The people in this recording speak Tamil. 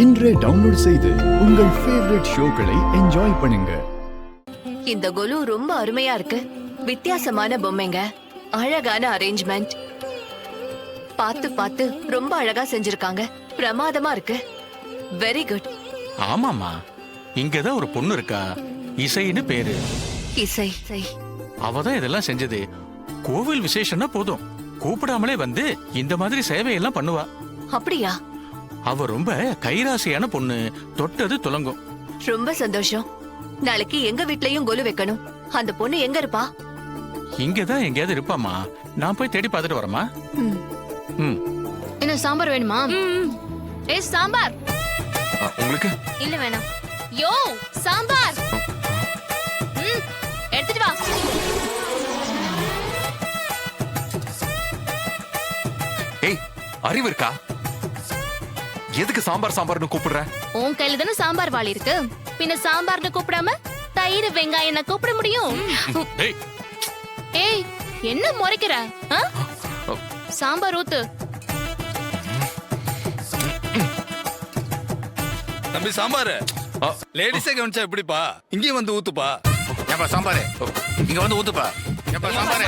இன்றே டவுன்லோட் செய்து உங்கள் ஃபேவரட் ஷோக்களை என்ஜாய் பண்ணுங்க. இந்த கொலு ரொம்ப அருமையா இருக்கு. வித்தியாசமான பொம்மைங்க, அழகான அரேஞ்ச்மெண்ட். பார்த்து பார்த்து ரொம்ப அழகா செஞ்சிருக்காங்க. பிரமாதமா இருக்கு. Very good. ஆமாமா, இங்கதான் ஒரு பொண்ணு இருக்கா, இசைன்னு பேரு. இசை. அவதான் இதெல்லாம் செஞ்சது. கோவில் விசேஷம்னா போதும், கூப்பிடாமலே வந்து இந்த மாதிரி சேவையெல்லாம் பண்ணுவா. அப்படியா? அவ ரொம்ப கைராசியான பொண்ணு, தொட்டது துலங்கும். ரொம்ப சந்தோஷம். நாளைக்கு எங்க வீட்லயும் கொலு வைக்கணும். அந்த பொண்ணு எங்க இருப்பா? இங்கதான் எங்கேயாவது இருப்பாமா. நான் போய் தேடி பார்த்துட்டு வரமா. என்ன சாம்பார் வேணுமா? ஏய் சாம்பார். உங்களுக்கு இல்ல வேணாம். யோ சாம்பார். எடுத்துட்டு வா. ஏய், அறிவு இருக்கா? எதுக்கு சாம்பார் சாம்பார்னு கூப்பிடுற? உன் கையில தானே சாம்பார் வாளி இருக்கு. பின்ன சாம்பார்னு கூப்பிடாம தயிர் வெங்காயம் கூப்பிட முடியும்? ஏய், என்ன முறைக்கிற? சாம்பார் ஊத்து. தம்பி சாம்பார் லேடிஸே கவனிச்சா எப்படிப்பா? இங்கேயும் வந்து ஊத்துப்பா. ஏப்பா சாம்பாரு இங்க வந்து ஊத்துப்பா. ஏப்பா சாம்பாரு